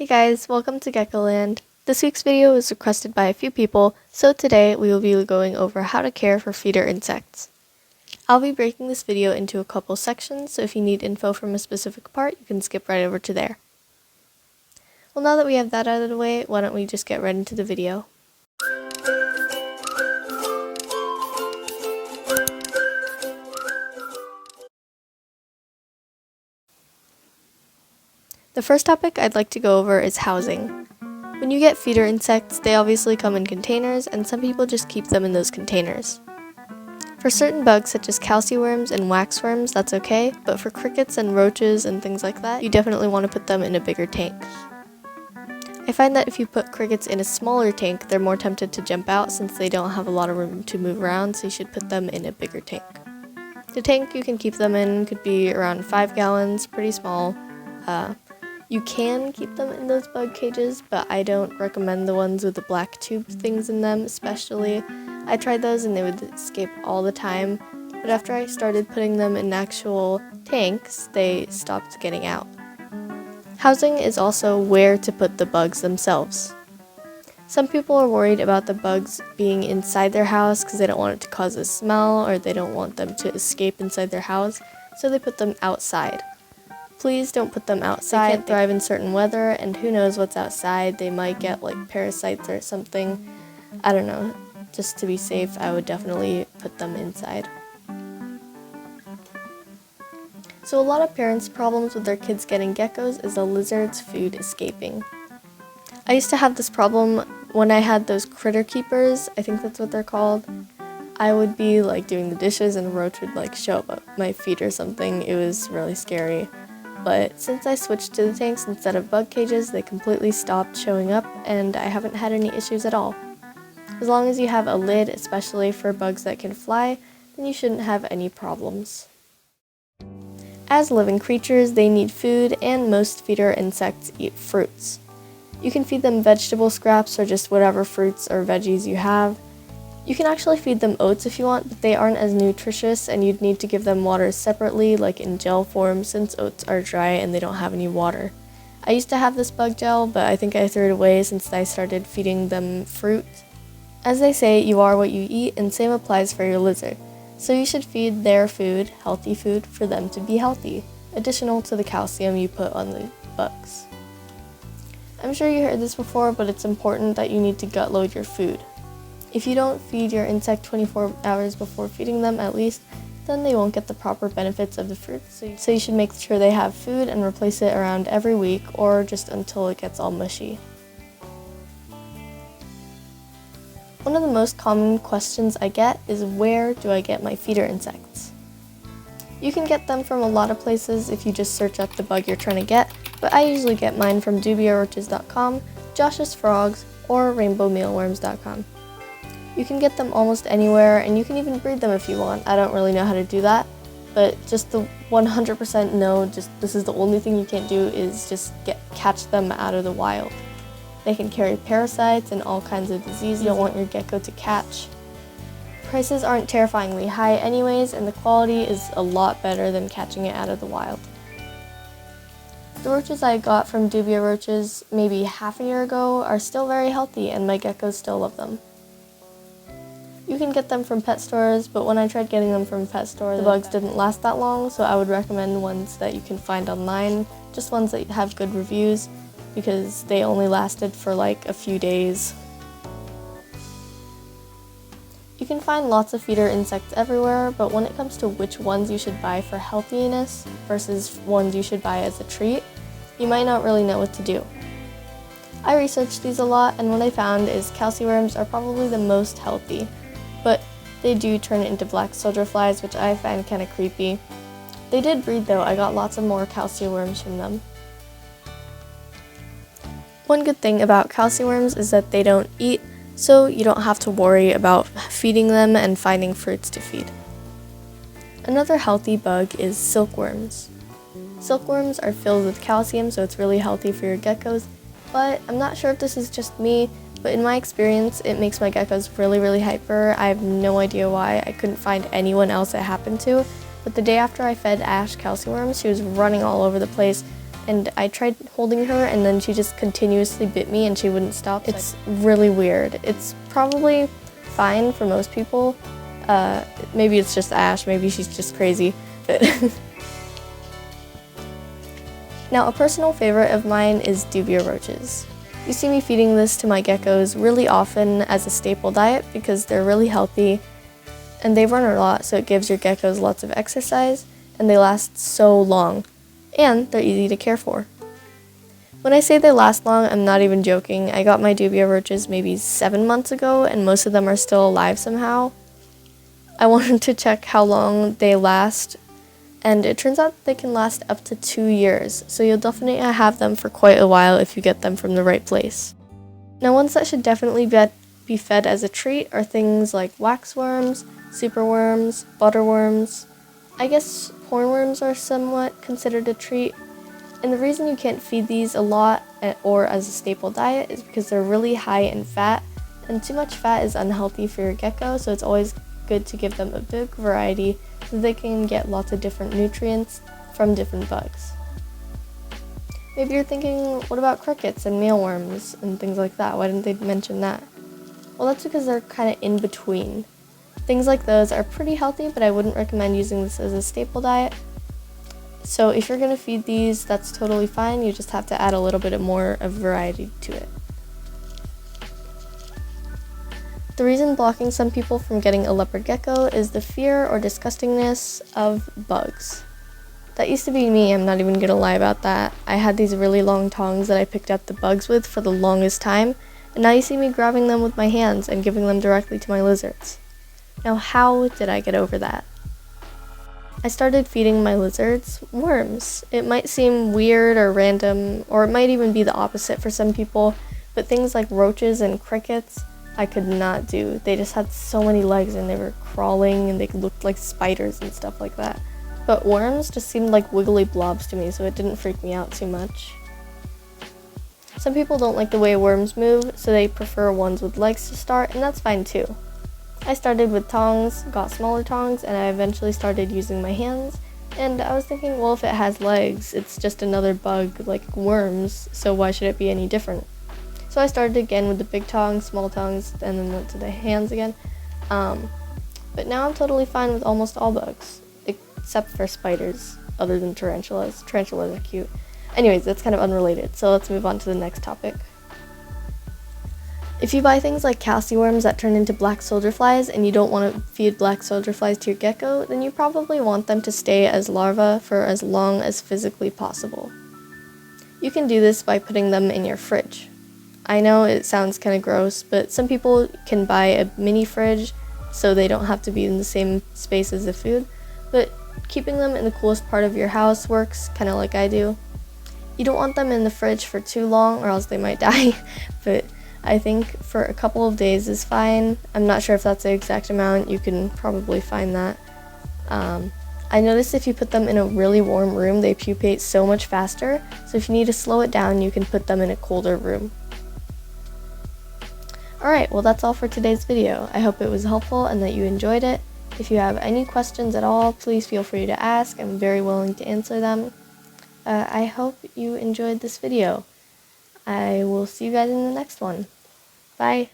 Hey guys, welcome to Geckoland. This week's video was requested by a few people, so today we will be going over how to care for feeder insects. I'll be breaking this video into a couple sections, so if you need info from a specific part, you can skip right over to there. Well, now that we have that out of the way, why don't we just get right into the video. The first topic I'd like to go over is housing. When you get feeder insects, they obviously come in containers, and some people just keep them in those containers. For certain bugs such as calciworms and waxworms, that's okay, but for crickets and roaches and things like that, you definitely want to put them in a bigger tank. I find that if you put crickets in a smaller tank, they're more tempted to jump out since they don't have a lot of room to move around, so you should put them in a bigger tank. The tank you can keep them in could be around 5 gallons, pretty small. You can keep them in those bug cages, but I don't recommend the ones with the black tube things in them, especially. I tried those and they would escape all the time, but after I started putting them in actual tanks, they stopped getting out. Housing is also where to put the bugs themselves. Some people are worried about the bugs being inside their house because they don't want it to cause a smell or they don't want them to escape inside their house, so they put them outside. Please don't put them outside. They can't thrive in certain weather, and who knows what's outside. They might get like parasites or something. I don't know. Just to be safe, I would definitely put them inside. So a lot of parents' problems with their kids getting geckos is the lizard's food escaping. I used to have this problem when I had those critter keepers, I think that's what they're called. I would be like doing the dishes and a roach would like show up at my feet or something. It was really scary. But since I switched to the tanks instead of bug cages, they completely stopped showing up and I haven't had any issues at all. As long as you have a lid, especially for bugs that can fly, then you shouldn't have any problems. As living creatures, they need food, and most feeder insects eat fruits. You can feed them vegetable scraps or just whatever fruits or veggies you have. You can actually feed them oats if you want, but they aren't as nutritious and you'd need to give them water separately, like in gel form, since oats are dry and they don't have any water. I used to have this bug gel, but I think I threw it away since I started feeding them fruit. As they say, you are what you eat, and same applies for your lizard. So you should feed their food, healthy food, for them to be healthy, additional to the calcium you put on the bugs. I'm sure you heard this before, but it's important that you need to gut load your food. If you don't feed your insect 24 hours before feeding them at least, then they won't get the proper benefits of the fruit. So you should make sure they have food and replace it around every week or just until it gets all mushy. One of the most common questions I get is, where do I get my feeder insects? You can get them from a lot of places if you just search up the bug you're trying to get, but I usually get mine from dubiaroaches.com, Josh's Frogs, or rainbowmealworms.com. You can get them almost anywhere, and you can even breed them if you want. I don't really know how to do that, but just the 100% no, this is the only thing you can't do is just catch them out of the wild. They can carry parasites and all kinds of diseases you don't want your gecko to catch. Prices aren't terrifyingly high anyways, and the quality is a lot better than catching it out of the wild. The roaches I got from Dubia Roaches maybe half a year ago are still very healthy, and my geckos still love them. You can get them from pet stores, but when I tried getting them from pet stores, the bugs didn't last that long, so I would recommend ones that you can find online, just ones that have good reviews, because they only lasted for like a few days. You can find lots of feeder insects everywhere, but when it comes to which ones you should buy for healthiness versus ones you should buy as a treat, you might not really know what to do. I researched these a lot, and what I found is calciworms are probably the most healthy, but they do turn into black soldier flies, which I find kind of creepy. They did breed though. I got lots of more calciworms from them. One good thing about calciworms is that they don't eat, so you don't have to worry about feeding them and finding fruits to feed. Another healthy bug is silkworms. Silkworms are filled with calcium, so it's really healthy for your geckos, but I'm not sure if this is just me, but in my experience, it makes my geckos really hyper. I have no idea why. I couldn't find anyone else it happened to, but the day after I fed Ash calciworms, she was running all over the place, and I tried holding her and then she just continuously bit me and she wouldn't stop. It's really weird. It's probably fine for most people. Maybe it's just Ash, maybe she's just crazy, but Now, a personal favorite of mine is dubia roaches. You see me feeding this to my geckos really often as a staple diet because they're really healthy and they run a lot, so it gives your geckos lots of exercise and they last so long, and they're easy to care for. When I say they last long, I'm not even joking. I got my dubia roaches maybe 7 months ago and most of them are still alive somehow. I wanted to check how long they last, and it turns out they can last up to 2 years, so you'll definitely have them for quite a while if you get them from the right place. Now, ones that should definitely be fed as a treat are things like waxworms, superworms, butterworms. I guess hornworms are somewhat considered a treat, and the reason you can't feed these a lot or as a staple diet is because they're really high in fat, and too much fat is unhealthy for your gecko, so it's always good to give them a big variety so they can get lots of different nutrients from different bugs. Maybe you're thinking, what about crickets and mealworms and things like that? Why didn't they mention that? Well, that's because they're kind of in between. Things like those are pretty healthy, but I wouldn't recommend using this as a staple diet. So if you're going to feed these, that's totally fine. You just have to add a little bit more of variety to it. The reason blocking some people from getting a leopard gecko is the fear or disgustingness of bugs. That used to be me, I'm not even gonna lie about that. I had these really long tongs that I picked up the bugs with for the longest time, and now you see me grabbing them with my hands and giving them directly to my lizards. Now, how did I get over that? I started feeding my lizards worms. It might seem weird or random, or it might even be the opposite for some people, but things like roaches and crickets, I could not do. They just had so many legs and they were crawling and they looked like spiders and stuff like that. But worms just seemed like wiggly blobs to me, so it didn't freak me out too much. Some people don't like the way worms move, so they prefer ones with legs to start, and that's fine too. I started with tongs, got smaller tongs, and I eventually started using my hands, and I was thinking, well, if it has legs, it's just another bug like worms, so why should it be any different? So I started again with the big tongs, small tongs, and then went to the hands again. But now I'm totally fine with almost all bugs, except for spiders, other than tarantulas. Tarantulas are cute. Anyways, that's kind of unrelated, so let's move on to the next topic. If you buy things like calci worms that turn into black soldier flies and you don't want to feed black soldier flies to your gecko, then you probably want them to stay as larvae for as long as physically possible. You can do this by putting them in your fridge. I know it sounds kind of gross, but some people can buy a mini fridge so they don't have to be in the same space as the food, but keeping them in the coolest part of your house works, kind of like I do. You don't want them in the fridge for too long or else they might die, but I think for a couple of days is fine. I'm not sure if that's the exact amount. You can probably find that. I noticed if you put them in a really warm room, they pupate so much faster, so if you need to slow it down, you can put them in a colder room. Alright, well that's all for today's video. I hope it was helpful and that you enjoyed it. If you have any questions at all, please feel free to ask. I'm very willing to answer them. I hope you enjoyed this video. I will see you guys in the next one. Bye.